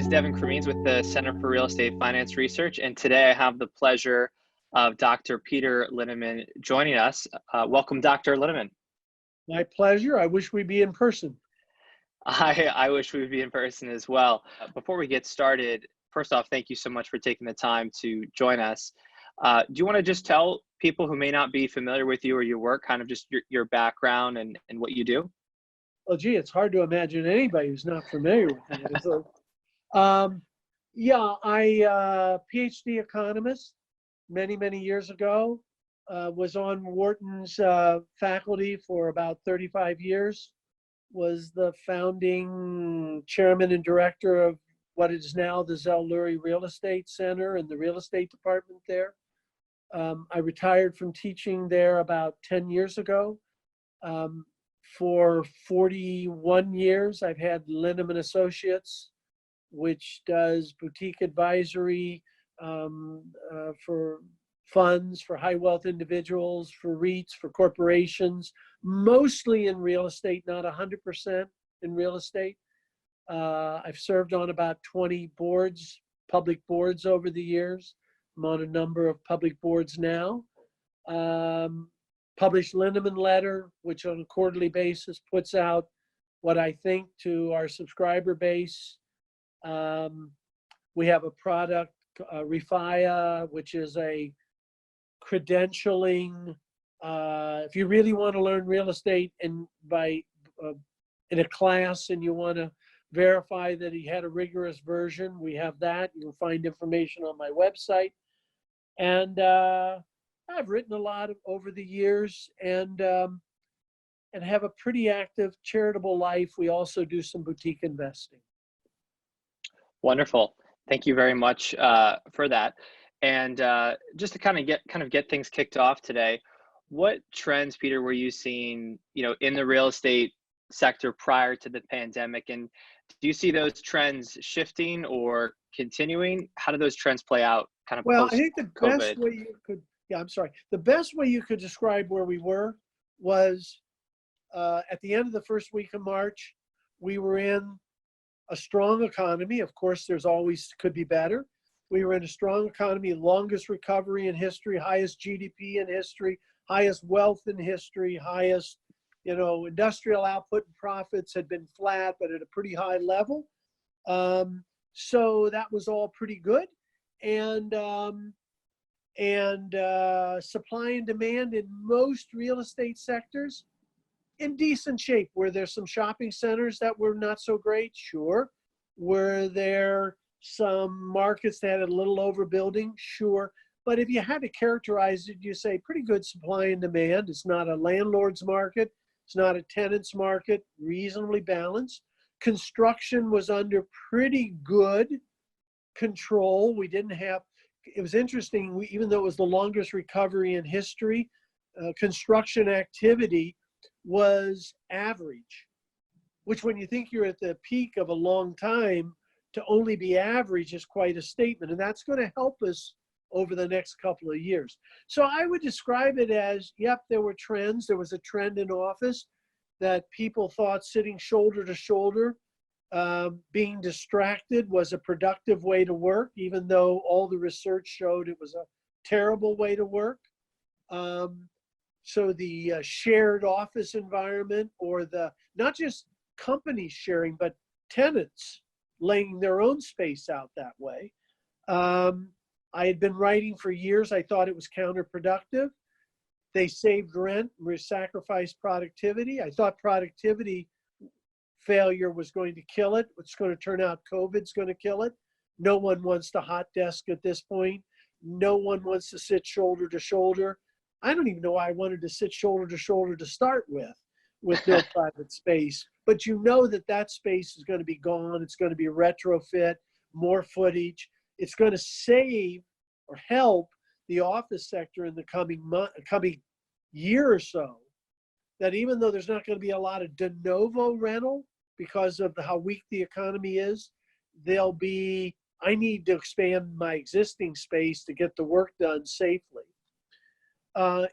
Devin Cremines with the Center for Real Estate Finance Research, and today I have the pleasure of Dr. Peter Linneman joining us. Welcome, Dr. Linneman. My pleasure. I wish we'd be in person. I wish we would be in person as well. Before we get started, first off, thank you so much for taking the time to join us. Do you want to just tell people who may not be familiar with you or your work, kind of just your background and what you do? Well, gee, it's hard to imagine anybody who's not familiar with me. So, I PhD economist many years ago. Was on Wharton's faculty for about 35 years. Was the founding chairman and director of what is now the Zell-Lurie Real Estate Center and the real estate department there. I retired from teaching there about 10 years ago. For 41 years, I've had Linneman Associates, which does boutique advisory for funds, for high wealth individuals, for REITs, for corporations, mostly in real estate, not 100% in real estate. I've served on about 20 boards, public boards over the years. I'm on a number of public boards now. Published Linneman Letter, which on a quarterly basis puts out what I think to our subscriber base. We have a product, Refia, which is a credentialing. If you really want to learn real estate in a class and you want to verify that he had a rigorous version, we have that. You can find information on my website. And I've written a lot over the years and have a pretty active charitable life. We also do some boutique investing. Wonderful. Thank you very much for that. And just to kind of get things kicked off today, what trends, Peter, were you seeing, in the real estate sector prior to the pandemic? And do you see those trends shifting or continuing? How do those trends play out kind of post-COVID? I think the best way you could, the best way you could describe where we were was at the end of the first week of March, we were in a strong economy. Of course, there's always could be better. We were in a strong economy, longest recovery in history, highest GDP in history, highest wealth in history, highest, industrial output and profits had been flat, but at a pretty high level. So that was all pretty good. And supply and demand in most real estate sectors in decent shape. Were there some shopping centers that were not so great? Sure. Were there some markets that had a little overbuilding? Sure. But if you had to characterize it, you say pretty good supply and demand. It's not a landlord's market. It's not a tenant's market, reasonably balanced. Construction was under pretty good control. We didn't have, it was interesting, even though it was the longest recovery in history, construction activity was average, which when you think you're at the peak of a long time, to only be average is quite a statement. And that's going to help us over the next couple of years. So I would describe it as, yep, there were trends. There was a trend in office that people thought sitting shoulder to shoulder, being distracted was a productive way to work, even though all the research showed it was a terrible way to work. So the shared office environment, or the, not just companies sharing, but tenants laying their own space out that way. I had been writing for years. I thought it was counterproductive. They saved rent, we sacrificed productivity. I thought productivity failure was going to kill it. It's going to turn out COVID's going to kill it. No one wants to hot desk at this point. No one wants to sit shoulder to shoulder. I don't even know why I wanted to sit shoulder to shoulder to start with no private space. But you know that space is going to be gone. It's going to be retrofit, more footage. It's going to save or help the office sector in the coming year or so. That even though there's not going to be a lot of de novo rental because of how weak the economy is, there'll be, I need to expand my existing space to get the work done safely.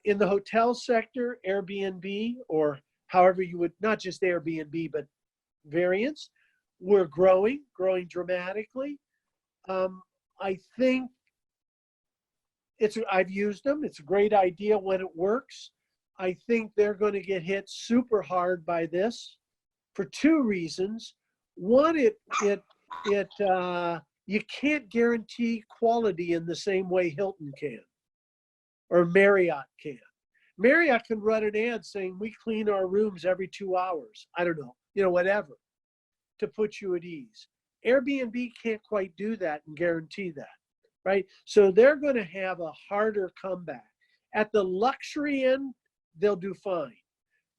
In the hotel sector, Airbnb, or however you would, not just Airbnb, but variants, We're growing dramatically. I think I've used them. It's a great idea when it works. I think they're going to get hit super hard by this for two reasons. One, you can't guarantee quality in the same way Hilton can or Marriott can. Marriott can run an ad saying we clean our rooms every 2 hours. I don't know, whatever, to put you at ease. Airbnb can't quite do that and guarantee that, right? So they're going to have a harder comeback. At the luxury end, they'll do fine.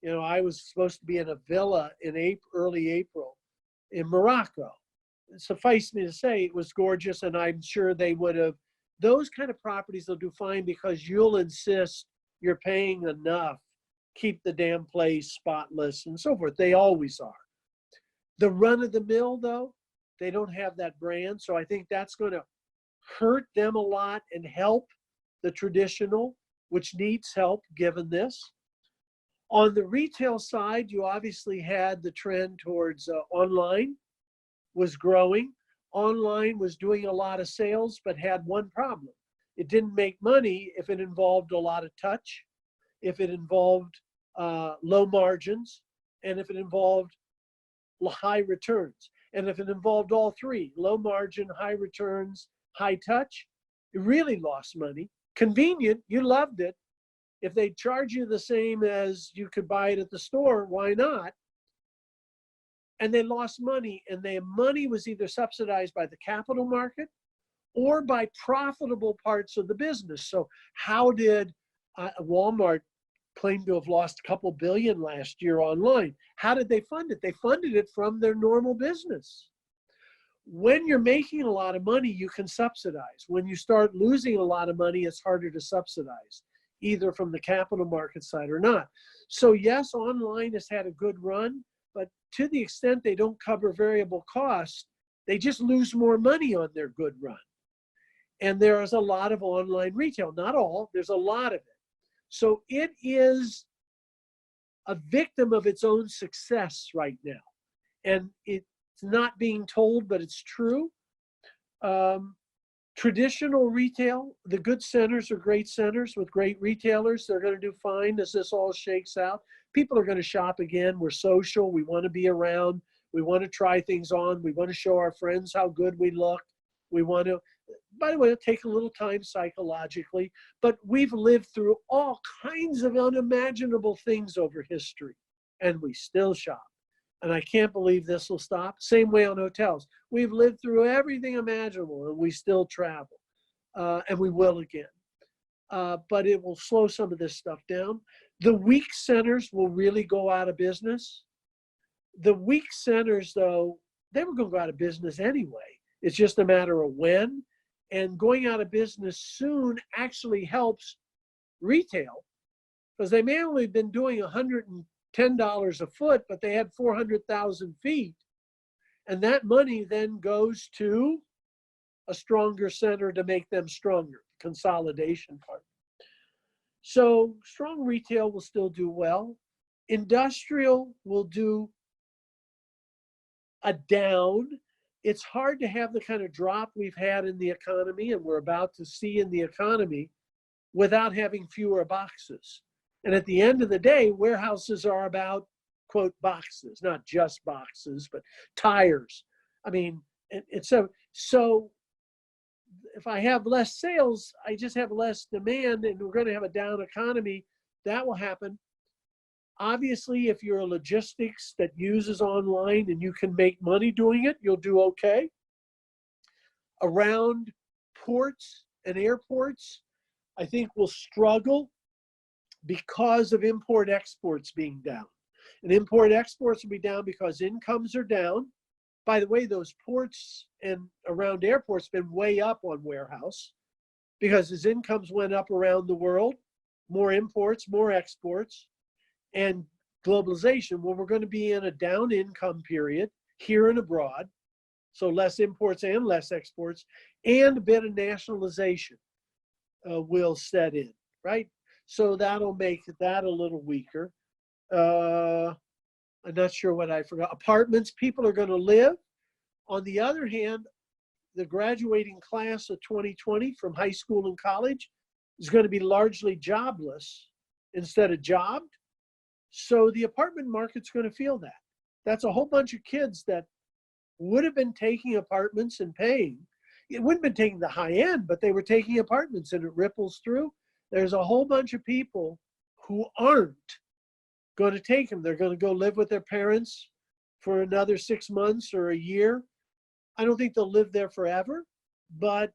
I was supposed to be in a villa in early April in Morocco. Suffice me to say, it was gorgeous, and I'm sure they would have. Those kind of properties they'll do fine because you'll insist you're paying enough, keep the damn place spotless and so forth. They always are. The run-of-the-mill, though, they don't have that brand, so I think that's going to hurt them a lot and help the traditional, which needs help given this. On the retail side, you obviously had the trend towards online was growing. Online was doing a lot of sales, but had one problem. It didn't make money if it involved a lot of touch, if it involved low margins, and if it involved high returns. And if it involved all three, low margin, high returns, high touch, it really lost money. Convenient, you loved it. If they charge you the same as you could buy it at the store, why not? And they lost money, and their money was either subsidized by the capital market or by profitable parts of the business. So how did Walmart claim to have lost a couple billion last year online? How did they fund it? They funded it from their normal business. When you're making a lot of money, you can subsidize. When you start losing a lot of money, it's harder to subsidize, either from the capital market side or not. So yes, online has had a good run, but to the extent they don't cover variable costs, they just lose more money on their good run. And there is a lot of online retail, not all, there's a lot of it. So it is a victim of its own success right now. And it's not being told, but it's true. Traditional retail, the good centers are great centers with great retailers. They're going to do fine as this all shakes out. People are going to shop again. We're social. We want to be around. We want to try things on. We want to show our friends how good we look. We want to, by the way, it'll take a little time psychologically, but we've lived through all kinds of unimaginable things over history, and we still shop. And I can't believe this will stop. Same way on hotels. We've lived through everything imaginable, and we still travel, and we will again. But it will slow some of this stuff down. The weak centers will really go out of business. The weak centers, though, they were going to go out of business anyway. It's just a matter of when. And going out of business soon actually helps retail, because they may only have been doing $110 a foot, but they had 400,000 feet. And that money then goes to a stronger center to make them stronger, consolidation part. So strong retail will still do well. Industrial will do a down. It's hard to have the kind of drop we've had in the economy and we're about to see in the economy without having fewer boxes. And at the end of the day, warehouses are about, quote, boxes, not just boxes, but tires. I mean, so if I have less sales, I just have less demand, and we're going to have a down economy. That will happen. Obviously, if you're a logistics that uses online and you can make money doing it, you'll do okay. Around ports and airports, I think we'll struggle because of import exports being down. And import exports will be down because incomes are down. By the way, those ports and around airports have been way up on warehouse because as incomes went up around the world, more imports, more exports, and globalization. Well, we're going to be in a down income period here and abroad. So less imports and less exports, and a bit of nationalization will set in, right? So that'll make that a little weaker. I'm not sure what I forgot. Apartments, people are going to live. On the other hand, the graduating class of 2020 from high school and college is going to be largely jobless instead of jobbed. So the apartment market's going to feel that. That's a whole bunch of kids that would have been taking apartments and paying. It wouldn't have been taking the high end, but they were taking apartments, and it ripples through. There's a whole bunch of people who aren't going to take them. They're going to go live with their parents for another 6 months or a year. I don't think they'll live there forever, but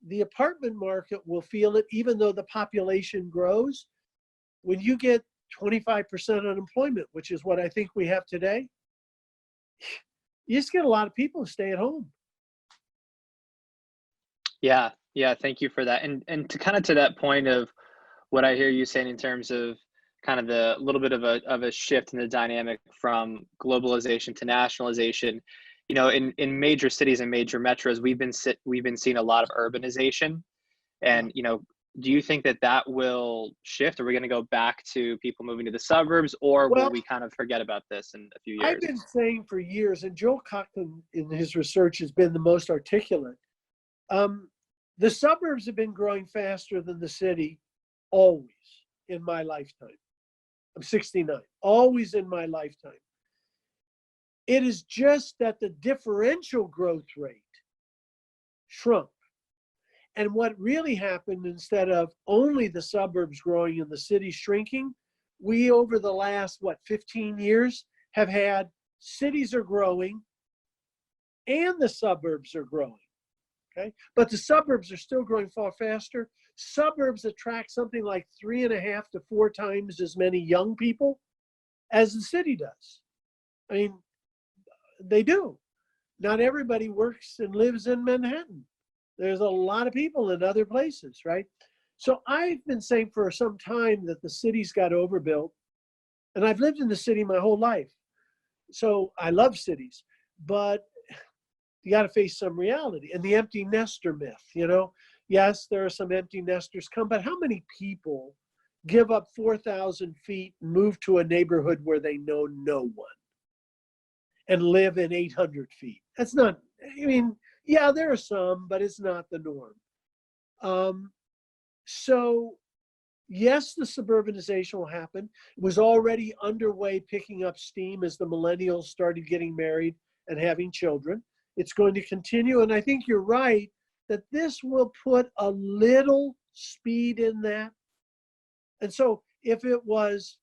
the apartment market will feel it, even though the population grows. When you get 25% unemployment, which is what I think we have today, you just get a lot of people who stay at home. Yeah, yeah, thank you for that. And to kind of to that point of what I hear you saying in terms of kind of the little bit of a shift in the dynamic from globalization to nationalization, you know, in major cities and major metros, we've been seeing a lot of urbanization. And, you know, do you think that will shift? Are we going to go back to people moving to the suburbs, or will Well, we kind of forget about this in a few I've years? been saying for years, and Joel Cochran in his research has been the most articulate. The suburbs have been growing faster than the city always in my lifetime. I'm 69, always in my lifetime. It is just that the differential growth rate shrunk. And what really happened, instead of only the suburbs growing and the city shrinking, we over the last, 15 years have had cities are growing and the suburbs are growing. Okay, but the suburbs are still growing far faster. Suburbs attract something like 3.5 to 4 times as many young people as the city does. I mean, they do. Not everybody works and lives in Manhattan. There's a lot of people in other places, right? So I've been saying for some time that the cities got overbuilt, and I've lived in the city my whole life. So I love cities, but you got to face some reality. And the empty nester myth, you know, yes, there are some empty nesters come, but how many people give up 4,000 feet, move to a neighborhood where they know no one and live in 800 feet? That's not, I mean, yeah, there are some, but it's not the norm. So yes, the suburbanization will happen. It was already underway, picking up steam as the millennials started getting married and having children. It's going to continue. And I think you're right that this will put a little speed in that. And so if it was,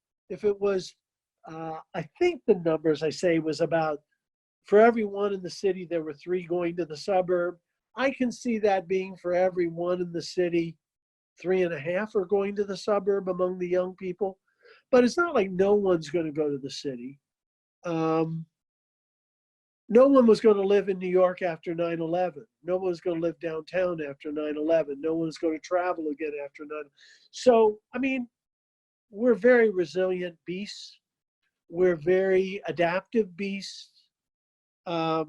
I think the numbers I say was about, for every one in the city, there were 3 going to the suburb. I can see that being for every one in the city, 3.5 are going to the suburb among the young people. But it's not like no one's going to go to the city. No one was going to live in New York after 9/11. No one was going to live downtown after 9/11. No one's going to travel again after 9/11. So, I mean, we're very resilient beasts. We're very adaptive beasts. No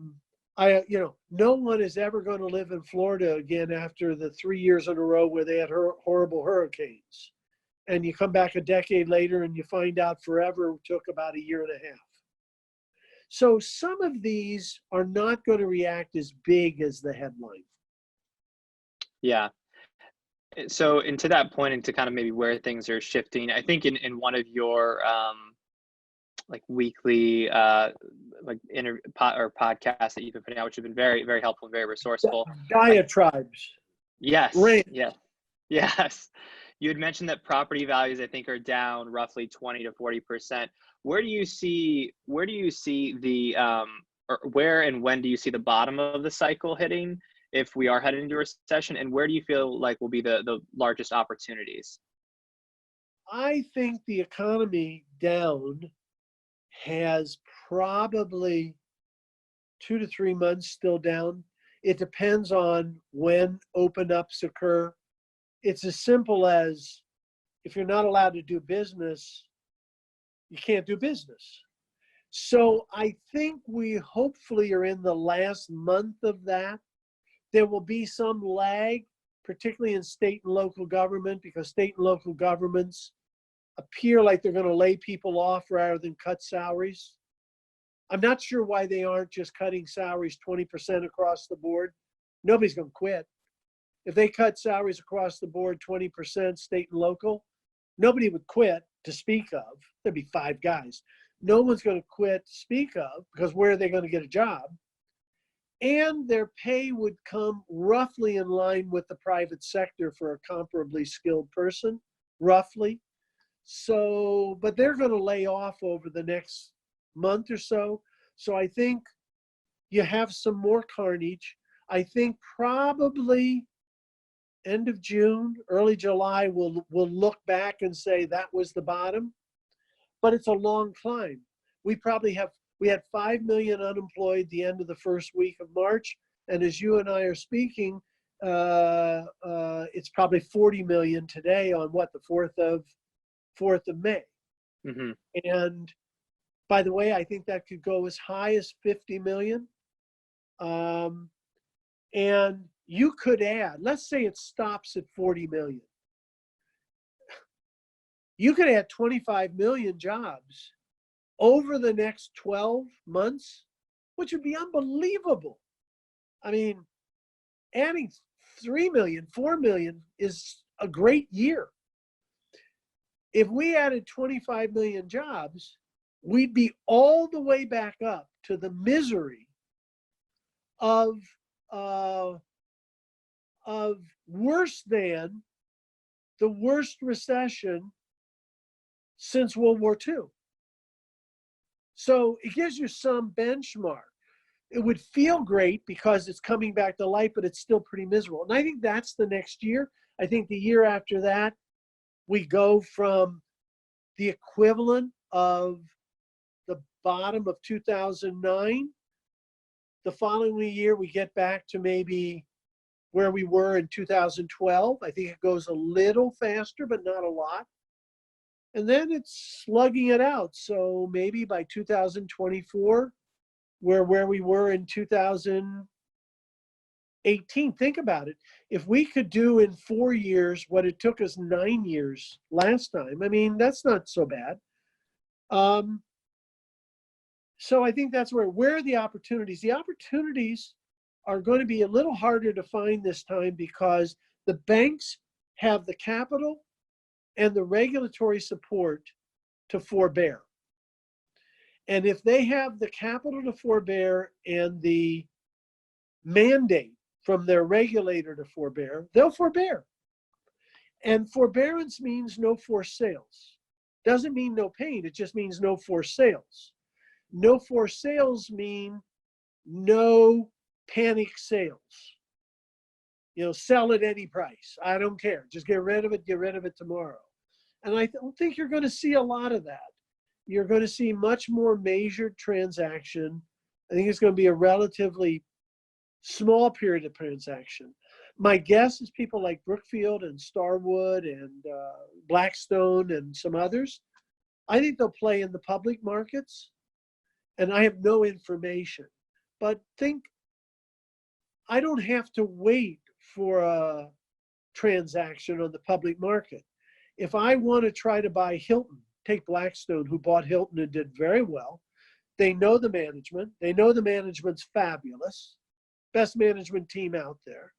one is ever going to live in Florida again after the 3 years in a row where they had horrible hurricanes. And you come back a decade later and you find out forever took about 1.5 years. So some of these are not going to react as big as the headline. Yeah. So, and to that point, and to kind of maybe where things are shifting, I think in one of your like weekly podcasts that you've been putting out, which have been very, very helpful and very resourceful. Diatribes. Yes. Rant. Yes. Yes. You had mentioned that property values, I think, are down roughly 20 to 40%. Where do you see the or where and when do you see the bottom of the cycle hitting if we are headed into a recession? And where do you feel like will be the largest opportunities? I think the economy down has probably 2 to 3 months still down. It depends on when open ups occur. It's as simple as if you're not allowed to do business, you can't do business. So I think we hopefully are in the last month of that. There will be some lag, particularly in state and local government, because state and local governments appear like they're going to lay people off rather than cut salaries. I'm not sure why they aren't just cutting salaries 20% across the board. Nobody's going to quit. If they cut salaries across the board 20% state and local, nobody would quit to speak of. There'd be 5 guys. No one's going to quit to speak of, because where are they going to get a job? And their pay would come roughly in line with the private sector for a comparably skilled person, roughly. So, but they're going to lay off over the next month or so. So I think you have some more carnage. I think probably end of June, early July, we'll look back and say that was the bottom. But it's a long climb. We had 5 million unemployed the end of the first week of March. And as you and I are speaking, it's probably 40 million today on what, the 4th of May. Mm-hmm. And by the way, I think that could go as high as 50 million. And you could add, let's say it stops at 40 million. You could add 25 million jobs over the next 12 months, which would be unbelievable. I mean, adding 3 million, 4 million is a great year. If we added 25 million jobs, we'd be all the way back up to the misery of worse than the worst recession since World War II. So it gives you some benchmark. It would feel great because it's coming back to life, but it's still pretty miserable. And I think that's the next year. I think the year after that, we go from the equivalent of the bottom of 2009. The following year, we get back to maybe where we were in 2012. I think it goes a little faster, but not a lot. And then it's slugging it out. So maybe by 2024, we're where we were in 2018. Think about it. If we could do in 4 years what it took us 9 years last time, I mean, that's not so bad. So I think that's where are the opportunities? The opportunities are going to be a little harder to find this time because the banks have the capital and the regulatory support to forbear. And if they have the capital to forbear and the mandate from their regulator to forbear, they'll forbear. And forbearance means no forced sales. Doesn't mean no pain, it just means no forced sales. No forced sales mean no panic sales. You know, sell at any price. I don't care. Just get rid of it tomorrow. And I don't think you're going to see a lot of that. You're going to see much more measured transaction. I think it's going to be a relatively small period of transaction. My guess is people like Brookfield and Starwood and Blackstone and some others, I think they'll play in the public markets. And I have no information. But I don't have to wait for a transaction on the public market. If I want to try to buy Hilton, take Blackstone, who bought Hilton and did very well. They know the management. They know the management's fabulous. Best management team out there.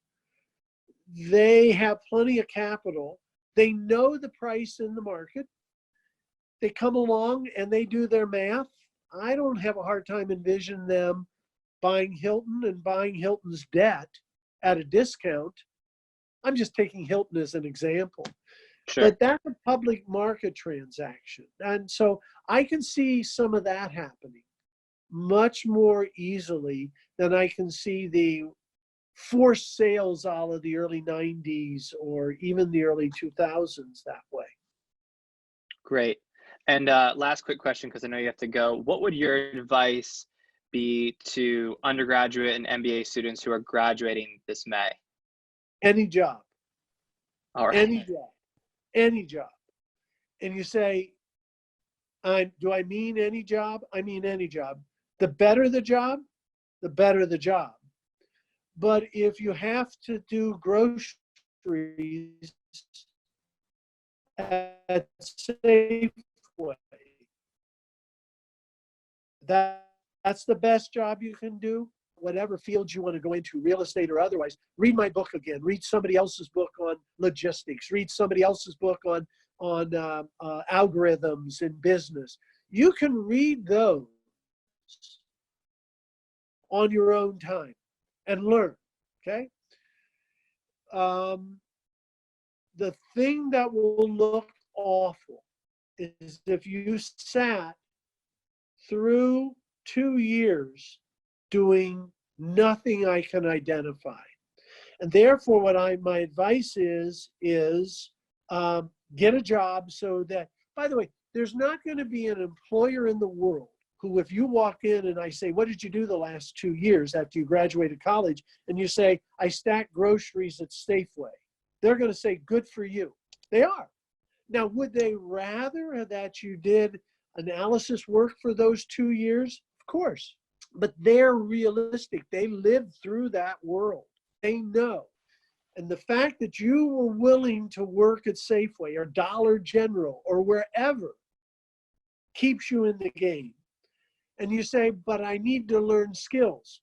They have plenty of capital. They know the price in the market. They come along and they do their math. I don't have a hard time envisioning them buying Hilton and buying Hilton's debt at a discount. I'm just taking Hilton as an example. Sure. But that's a public market transaction. And so I can see some of that happening much more easily than I can see the forced sales all of the early 90s or even the early 2000s that way. Great. And last quick question, because I know you have to go. What would your advice be to undergraduate and MBA students who are graduating this May? Any job. All right. Any job. Any job. And you say, do I mean any job? I mean any job. The better the job, the better the job. But if you have to do groceries at Safeway, that's that's the best job you can do. Whatever field you want to go into, real estate or otherwise, read my book again. Read somebody else's book on logistics. Read somebody else's book on algorithms in business. You can read those on your own time and learn. Okay. The thing that will look awful is if you sat through 2 years doing nothing I can identify. And therefore, my advice is get a job so that, by the way, there's not going to be an employer in the world who, if you walk in and I say, what did you do the last 2 years after you graduated college? And you say, I stacked groceries at Safeway. They're going to say, good for you. They are. Now, would they rather that you did analysis work for those 2 years? Of course. But they're realistic. They lived through that world. They know. And the fact that you were willing to work at Safeway or Dollar General or wherever keeps you in the game. And you say, but I need to learn skills.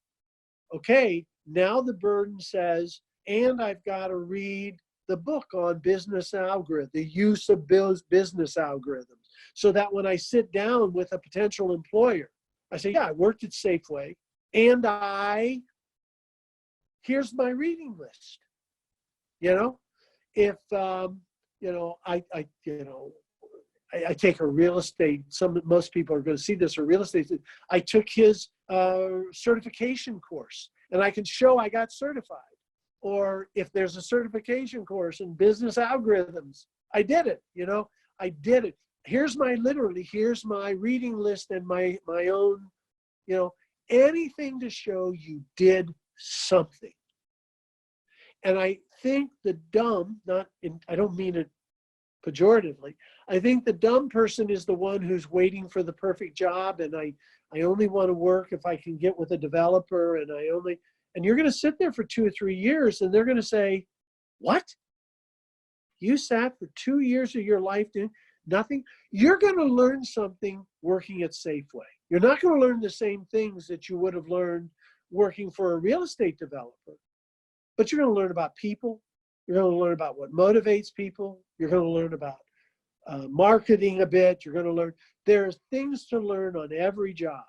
Okay, now the burden says, and I've got to read the book on business algorithm, the use of business algorithms, so that when I sit down with a potential employer, I say, yeah, I worked at Safeway, and here's my reading list. You know, if, I take a real estate, most people are going to see this, or real estate, I took his certification course, and I can show I got certified. Or if there's a certification course in business algorithms, I did it, I did it. Here's my reading list and my own, anything to show you did something. And I think the dumb, I don't mean it pejoratively, I think the dumb person is the one who's waiting for the perfect job, and I only want to work if I can get with a developer, and you're going to sit there for 2 or 3 years, and they're going to say, what? You sat for 2 years of your life doing nothing? You're going to learn something working at Safeway. You're not going to learn the same things that you would have learned working for a real estate developer, but you're going to learn about people. You're going to learn about what motivates people. You're going to learn about marketing a bit. You're going to learn. There's things to learn on every job.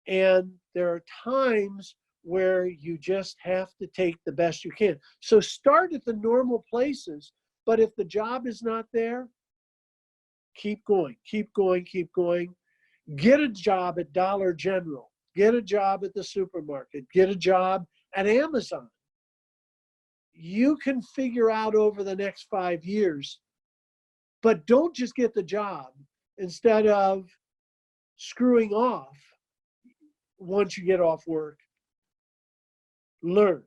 And there are times where you just have to take the best you can. So start at the normal places, but if the job is not there, keep going, keep going, keep going. Get a job at Dollar General. Get a job at the supermarket. Get a job at Amazon. You can figure out over the next 5 years, but don't just get the job instead of screwing off once you get off work. Learn,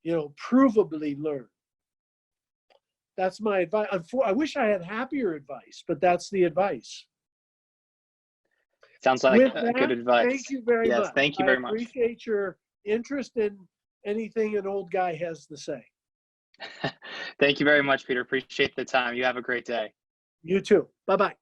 provably learn. That's my advice. I wish I had happier advice, but that's the advice. Sounds like With that, good advice. Thank you very much. Yes, thank you very much. I appreciate your interest in anything an old guy has to say. Thank you very much, Peter. Appreciate the time. You have a great day. You too. Bye-bye.